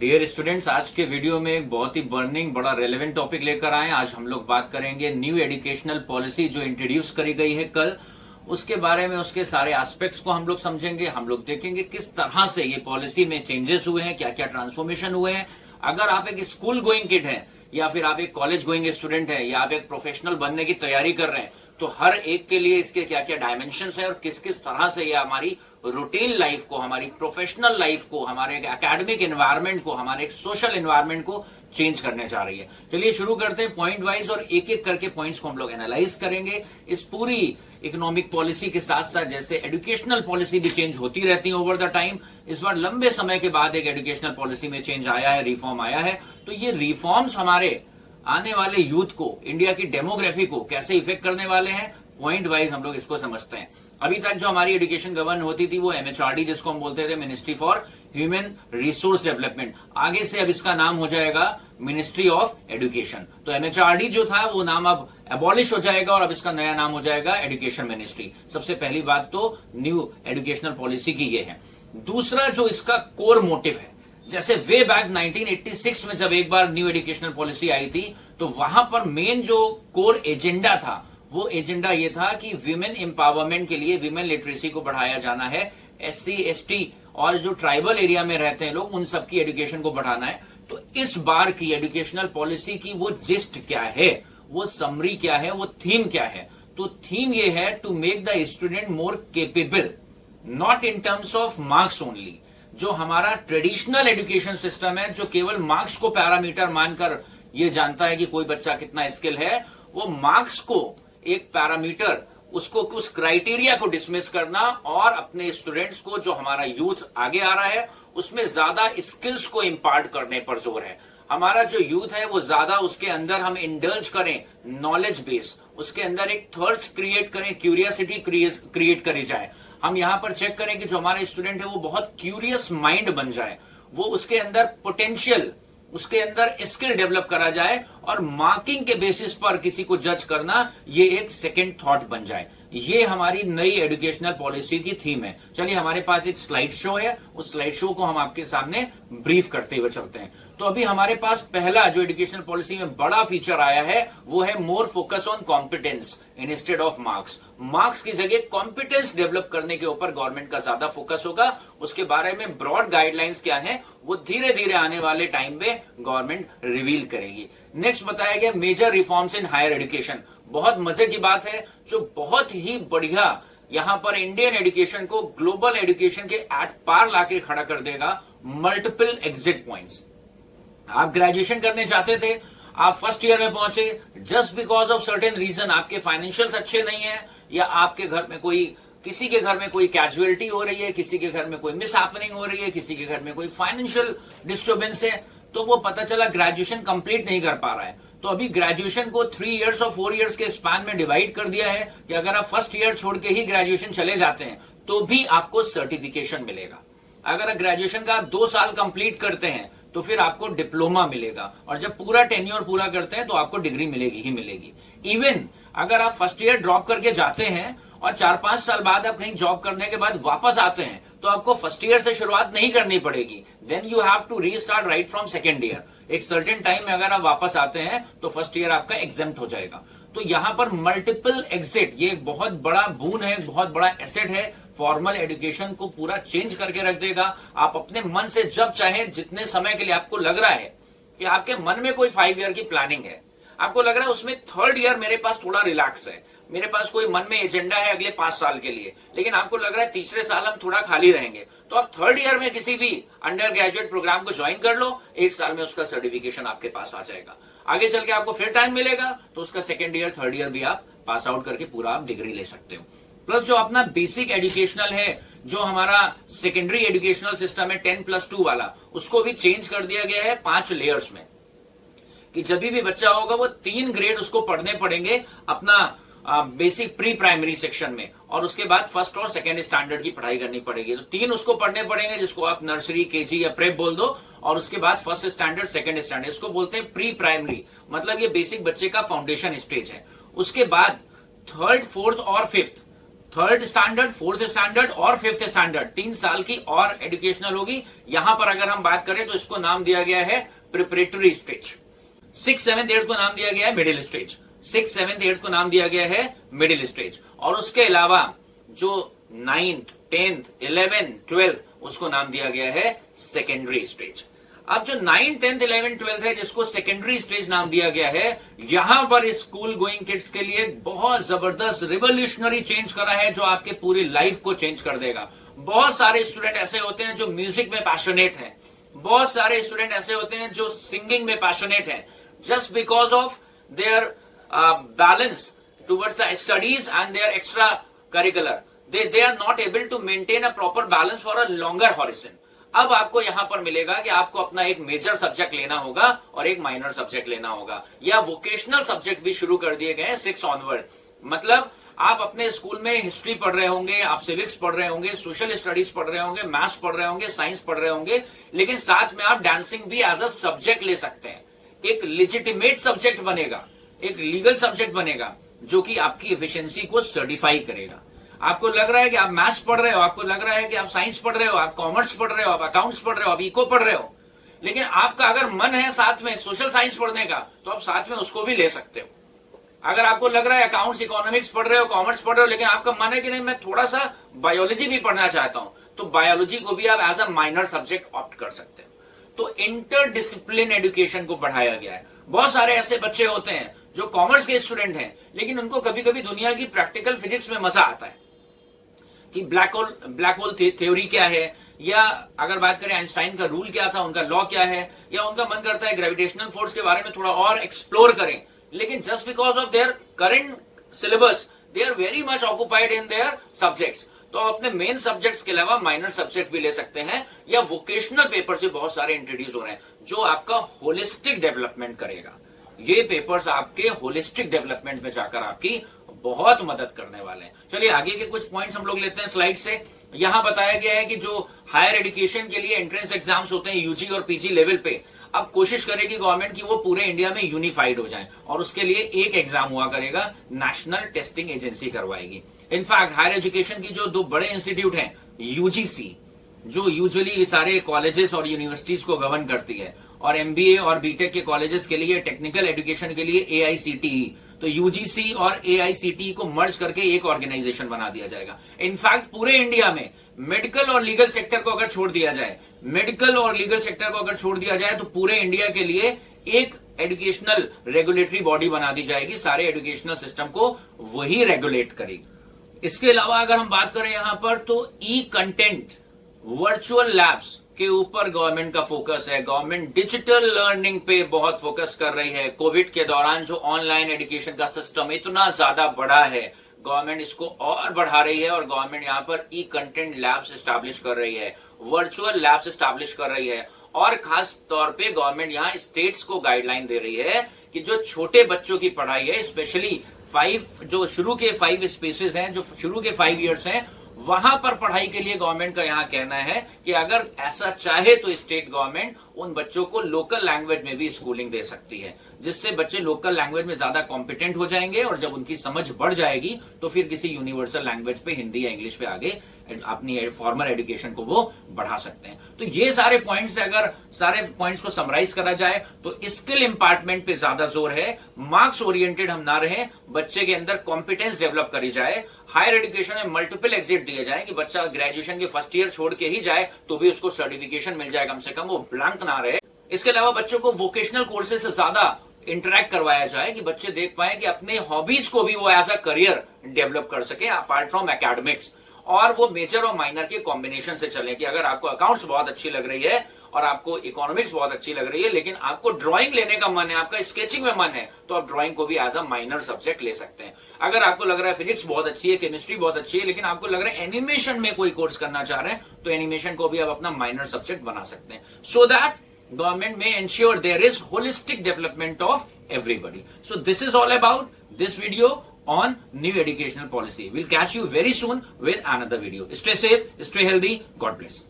Dear students, आज के video में एक बहुत ही बर्निंग बड़ा रेलेवेंट टॉपिक लेकर आए। आज हम लोग बात करेंगे न्यू एजुकेशनल पॉलिसी जो इंट्रोड्यूस करी गई है कल, उसके बारे में, उसके सारे एस्पेक्ट्स को हम लोग समझेंगे। हम लोग देखेंगे किस तरह से ये पॉलिसी में चेंजेस हुए हैं, क्या क्या ट्रांसफॉर्मेशन हुए हैं। अगर आप एक स्कूल गोइंग किड हैं, या फिर आप एक कॉलेज गोइंग स्टूडेंट हैं, या आप एक प्रोफेशनल बनने की तैयारी कर रहे हैं, तो हर एक के लिए इसके क्या क्या डायमेंशंस है और किस किस तरह से ये हमारी रूटीन लाइफ को, हमारी प्रोफेशनल लाइफ को, हमारे एकेडमिक एनवायरनमेंट को, हमारे सोशल एनवायरनमेंट को चेंज करने जा रही है। चलिए शुरू करते हैं पॉइंट वाइज, और एक एक करके पॉइंट्स को हम लोग एनालाइज करेंगे। इस पूरी इकोनॉमिक पॉलिसी के साथ साथ जैसे एजुकेशनल पॉलिसी भी चेंज होती रहती है ओवर द टाइम, इस बार लंबे समय के बाद एक एजुकेशनल पॉलिसी में चेंज आया है, रिफॉर्म आया है। तो ये रिफॉर्म्स हमारे आने वाले यूथ को, इंडिया की डेमोग्राफी को कैसे इफेक्ट करने वाले हैं, पॉइंट वाइज हम लोग इसको समझते हैं। अभी तक जो हमारी एजुकेशन गवर्न होती थी वो एमएचआरडी, जिसको हम बोलते थे ministry for human resource development, आगे से अब इसका नाम हो जाएगा मिनिस्ट्री ऑफ एजुकेशन। तो एमएचआरडी जो था वो नाम अब एबॉलिश हो जाएगा और अब इसका नया नाम हो जाएगा एजुकेशन मिनिस्ट्री। सबसे पहली बात तो न्यू एजुकेशनल पॉलिसी की ये है। दूसरा जो इसका कोर मोटिव है, जैसे वे बैक 1986 में जब एक बार न्यू एजुकेशनल पॉलिसी आई थी, तो वहां पर मेन जो कोर एजेंडा था वो एजेंडा ये था कि विमेन एम्पावरमेंट के लिए विमेन लिटरेसी को बढ़ाया जाना है, एससी एसटी और जो ट्राइबल एरिया में रहते हैं लोग, उन सबकी एजुकेशन को बढ़ाना है। तो इस बार की एजुकेशनल पॉलिसी की वो जिस्ट क्या है, वो समरी क्या है, वो थीम क्या है? तो थीम ये है to make the student more capable, not in terms of marks only. जो हमारा ट्रेडिशनल एजुकेशन सिस्टम है, जो केवल मार्क्स को पैरामीटर मानकर ये जानता है कि कोई बच्चा कितना स्किल है, वो मार्क्स को एक पैरामीटर, उसको उस क्राइटेरिया को डिसमिस करना और अपने स्टूडेंट्स को, जो हमारा यूथ आगे आ रहा है, उसमें ज्यादा स्किल्स को इंपार्ट करने पर जोर है। हमारा जो यूथ है वो ज्यादा उसके अंदर हम इंडल्ज करें नॉलेज बेस, उसके अंदर एक थर्स्ट क्रिएट करें, क्यूरियोसिटी क्रिएट करी जाए। हम यहां पर चेक करें कि जो हमारे स्टूडेंट है वो बहुत क्यूरियस माइंड बन जाए, वो उसके अंदर पोटेंशियल, उसके अंदर स्किल डेवलप करा जाए, और मार्किंग के बेसिस पर किसी को जज करना ये एक सेकंड थॉट बन जाए। ये हमारी नई एजुकेशनल पॉलिसी की थीम है। चलिए, हमारे पास एक स्लाइड शो है, उस स्लाइड शो को हम आपके सामने ब्रीफ करते हुए चलते हैं। तो अभी हमारे पास पहला जो एजुकेशनल पॉलिसी में बड़ा फीचर आया है वो है more focus on competence instead of marks. Marks की जगह कॉम्पिटेंस डेवलप करने के ऊपर गवर्नमेंट का ज्यादा फोकस होगा। उसके बारे में ब्रॉड गाइडलाइंस क्या है वो धीरे धीरे आने वाले टाइम में गवर्नमेंट रिवील करेगी। नेक्स्ट बताया गया major reforms in higher education. बहुत मजे की बात है, जो बहुत ही बढ़िया यहां पर इंडियन एजुकेशन को ग्लोबल एजुकेशन के एट पार लाके खड़ा कर देगा। Multiple exit points. आप ग्रेजुएशन करने चाहते थे, आप फर्स्ट ईयर में पहुंचे, just because of certain reason आपके फाइनेंशियल्स अच्छे नहीं है, या आपके घर में कोई, किसी के घर में कोई कैजुअलिटी हो रही है, किसी के घर में कोई मिस हैपनिंग हो रही है, किसी के घर में कोई फाइनेंशियल डिस्टर्बेंस है, तो वो पता चला ग्रेजुएशन कंप्लीट नहीं कर पा रहा है। तो अभी ग्रेजुएशन को 3 इयर्स और 4 इयर्स के स्पैन में डिवाइड कर दिया है कि अगर आप फर्स्ट ईयर छोड़ के ही ग्रेजुएशन चले जाते हैं तो भी आपको सर्टिफिकेशन मिलेगा। अगर ग्रेजुएशन का आप 2 साल कंप्लीट करते हैं तो फिर आपको डिप्लोमा मिलेगा, और जब पूरा टेन्योर पूरा करते हैं तो आपको डिग्री मिलेगी ही मिलेगी। इवन अगर आप फर्स्ट ईयर ड्रॉप करके जाते हैं और 4-5 साल बाद आप कहीं जॉब करने के बाद वापस आते हैं, तो आपको फर्स्ट ईयर से शुरुआत नहीं करनी पड़ेगी। Then you have to restart right from second year. एक सर्टेन टाइम में अगर आप वापस आते हैं तो फर्स्ट ईयर आपका एग्जेम्प्ट हो जाएगा। तो यहां पर मल्टीपल एग्जिट, ये एक बहुत बड़ा बून है, एक बहुत बड़ा एसेट है। फॉर्मल एजुकेशन को पूरा चेंज करके रख देगा। आप अपने मन से जब चाहे, जितने समय के लिए आपको लग रहा है कि आपके मन में कोई 5 ईयर की प्लानिंग है, आपको लग रहा है उसमें 3rd ईयर मेरे पास थोड़ा रिलैक्स है, मेरे पास कोई मन में एजेंडा है अगले 5 साल के लिए, लेकिन आपको लग रहा है तीसरे साल हम थोड़ा खाली रहेंगे, तो आप 3rd ईयर में किसी भी अंडर ग्रेजुएट प्रोग्राम को ज्वाइन कर लो। 1 साल में उसका सर्टिफिकेशन आपके पास आ जाएगा। आगे चल के आपको फिर टाइम मिलेगा तो उसका 2nd ईयर 3rd ईयर भी आप पास आउट करके पूरा आप डिग्री ले सकते हो। प्लस जो अपना बेसिक एजुकेशनल है, जो हमारा सेकेंडरी एजुकेशनल सिस्टम है 10+2 वाला, उसको भी चेंज कर दिया गया है 5 लेयर्स में, कि जब भी बच्चा होगा वो 3 ग्रेड उसको पढ़ने पड़ेंगे अपना बेसिक प्री प्राइमरी सेक्शन में, और उसके बाद फर्स्ट और सेकंड स्टैंडर्ड की पढ़ाई करनी पड़ेगी। तो 3 उसको पढ़ने पड़ेंगे, जिसको आप नर्सरी, केजी या प्रेप बोल दो, और उसके बाद फर्स्ट स्टैंडर्ड, सेकंड स्टैंडर्ड, इसको बोलते हैं प्री प्राइमरी। मतलब ये बेसिक बच्चे का फाउंडेशन स्टेज है। उसके बाद 3rd, 4th और 5th third standard, fourth standard और फिफ्थ स्टैंडर्ड 3 साल की और एजुकेशनल होगी। यहां पर अगर हम बात करें तो इसको नाम दिया गया है preparatory stage. 6th 7th 8th को नाम दिया गया है middle stage. 6th 7th 8th को नाम दिया गया है मिडिल स्टेज। और उसके अलावा जो 9th 10th 11th 12th उसको नाम दिया गया है सेकेंडरी स्टेज। अब जो 9th 10th 11th 12th है जिसको सेकेंडरी स्टेज नाम दिया गया है, यहां पर स्कूल गोइंग किड्स के लिए बहुत जबरदस्त रिवोल्यूशनरी चेंज करा है जो आपके पूरी लाइफ को चेंज कर देगा। बहुत सारे स्टूडेंट ऐसे होते हैं जो म्यूजिक में पैशनेट हैं, बहुत सारे स्टूडेंट ऐसे होते हैं जो सिंगिंग में पैशनेट हैं, just because of their balance towards the studies and their extra curricular, they are not able to maintain a proper balance for a longer horizon। अब आपको यहां पर मिलेगा कि आपको अपना एक मेजर सब्जेक्ट लेना होगा और एक माइनर सब्जेक्ट लेना होगा, या वोकेशनल सब्जेक्ट भी शुरू कर दिए गए हैं 6 ऑनवर्ड। मतलब आप अपने स्कूल में हिस्ट्री पढ़ रहे होंगे, आप सिविक्स पढ़ रहे होंगे, सोशल स्टडीज पढ़ रहे होंगे, मैथ्स पढ़ रहे होंगे, साइंस पढ़ रहे होंगे, लेकिन साथ में आप डांसिंग भी एज अ सब्जेक्ट ले सकते हैं। एक लेजिटिमेट सब्जेक्ट बनेगा, एक लीगल सब्जेक्ट बनेगा जो कि आपकी एफिशिएंसी को सर्टिफाई करेगा। आपको लग रहा है कि आप मैथ्स पढ़ रहे हो, आपको लग रहा है कि आप साइंस पढ़ रहे हो, आप कॉमर्स पढ़ रहे हो, आप अकाउंट्स पढ़ रहे हो, आप इको पढ़ रहे हो, लेकिन आपका अगर मन है साथ में सोशल साइंस पढ़ने का तो आप साथ में उसको भी ले सकते हो। अगर आपको लग रहा है अकाउंट्स इकोनॉमिक्स पढ़ रहे हो, कॉमर्स पढ़ रहे हो, लेकिन आपका मन है कि नहीं मैं थोड़ा सा बायोलॉजी भी पढ़ना चाहता हूं, तो बायोलॉजी को भी आप as a minor subject opt कर सकते हो। तो इंटरडिसिप्लिन एजुकेशन को बढ़ाया गया है। बहुत सारे ऐसे बच्चे होते हैं जो कॉमर्स के स्टूडेंट हैं, लेकिन उनको कभी कभी दुनिया की प्रैक्टिकल फिजिक्स में मजा आता है कि ब्लैक होल थ्योरी क्या है, या अगर बात करें आइंस्टाइन का रूल क्या था, उनका लॉ क्या है, या उनका मन करता है ग्रेविटेशनल फोर्स के बारे में थोड़ा और एक्सप्लोर करें, लेकिन just because of their current syllabus they are very much occupied in their subjects, तो आप अपने मेन सब्जेक्ट्स के अलावा माइनर सब्जेक्ट भी ले सकते हैं, या वोकेशनल पेपर से बहुत सारे इंट्रोड्यूस हो रहे हैं जो आपका होलिस्टिक डेवलपमेंट करेगा। ये पेपर्स आपके होलिस्टिक डेवलपमेंट में जाकर आपकी बहुत मदद करने वाले हैं। चलिए आगे के कुछ पॉइंट्स हम लोग लेते हैं स्लाइड से। यहां बताया गया है कि जो हायर एजुकेशन के लिए एंट्रेंस एग्जाम्स होते हैं यूजी और पीजी लेवल पे, अब कोशिश करेगी गवर्नमेंट की वो पूरे इंडिया में यूनिफाइड हो जाए, और उसके लिए एक एग्जाम हुआ करेगा, नेशनल टेस्टिंग एजेंसी करवाएगी। इनफैक्ट हायर एजुकेशन की जो 2 बड़े इंस्टीट्यूट हैं, यूजीसी जो यूजुअली सारे कॉलेजेस और यूनिवर्सिटीज को गवर्न करती है, और एमबीए और बीटेक के कॉलेजेस के लिए, टेक्निकल एजुकेशन के लिए एआईसीटीई, तो यूजीसी और एआईसीटीई को मर्ज करके एक ऑर्गेनाइजेशन बना दिया जाएगा। इनफैक्ट पूरे इंडिया में मेडिकल और लीगल सेक्टर को अगर छोड़ दिया जाए, मेडिकल और लीगल सेक्टर को अगर छोड़ दिया जाए तो पूरे इंडिया के लिए एक एजुकेशनल रेगुलेटरी बॉडी बना दी जाएगी, सारे एजुकेशनल सिस्टम को वही रेगुलेट करेगी। इसके अलावा अगर हम बात करें यहां पर, तो ई कंटेंट वर्चुअल लैब्स के ऊपर गवर्नमेंट का फोकस है। गवर्नमेंट डिजिटल लर्निंग पे बहुत फोकस कर रही है। कोविड के दौरान जो ऑनलाइन एजुकेशन का सिस्टम इतना ज्यादा बढ़ा है, गवर्नमेंट इसको और बढ़ा रही है, और गवर्नमेंट यहां पर ई कंटेंट लैब्स एस्टैब्लिश कर रही है, वर्चुअल लैब्स एस्टैब्लिश कर रही है, और खास तौर पे गवर्नमेंट यहां स्टेट्स को गाइडलाइन दे रही है कि जो छोटे बच्चों की पढ़ाई है, स्पेशली 5 जो शुरू के 5 स्पेसेस हैं, जो शुरू के 5 ईयर्स हैं, वहां पर पढ़ाई के लिए गवर्नमेंट का यहां कहना है कि अगर ऐसा चाहे तो स्टेट गवर्नमेंट उन बच्चों को लोकल लैंग्वेज में भी स्कूलिंग दे सकती है, जिससे बच्चे लोकल लैंग्वेज में ज्यादा कॉम्पिटेंट हो जाएंगे, और जब उनकी समझ बढ़ जाएगी तो फिर किसी यूनिवर्सल लैंग्वेज पे, हिंदी या इंग्लिश पे आगे अपनी फॉर्मल एजुकेशन को वो बढ़ा सकते हैं। तो ये सारे पॉइंट्स, अगर सारे पॉइंट्स को समराइज करा जाए तो स्किल इंपार्टमेंट पे ज्यादा जोर है, मार्क्स ओरिएंटेड हम ना रहे, बच्चे के अंदर कॉम्पिटेंस डेवलप करी जाए, हायर एजुकेशन में मल्टीपल एग्जिट दिए जाए कि बच्चा ग्रेजुएशन के फर्स्ट ईयर छोड़ के ही जाए तो भी उसको सर्टिफिकेशन मिल जाए, कम से कम वो ब्लैंक ना रहे। इसके अलावा बच्चों को वोकेशनल कोर्सेज से ज्यादा इंटरेक्ट करवाया जाए कि बच्चे देख पाए कि अपने हॉबीज को भी वो एज अ करियर डेवलप कर सके अपार्ट फ्रॉम एकेडमिक्स, और वो मेजर और माइनर के कॉम्बिनेशन से चले कि अगर आपको अकाउंट्स बहुत अच्छी लग रही है और आपको इकोनॉमिक्स बहुत अच्छी लग रही है, लेकिन आपको ड्राइंग लेने का मन है, आपका स्केचिंग में मन है, तो आप ड्राइंग को भी एज अ माइनर सब्जेक्ट ले सकते हैं। अगर आपको लग रहा है फिजिक्स बहुत अच्छी है, केमिस्ट्री बहुत अच्छी है, लेकिन आपको लग रहा है एनिमेशन में कोई कोर्स करना चाह रहे हैं, तो एनिमेशन को भी आप अपना माइनर सब्जेक्ट बना सकते हैं, so that government may ensure there is holistic development of everybody. So this is all about this video on new educational policy. We'll catch you very soon with another video. Stay safe, stay healthy. God bless.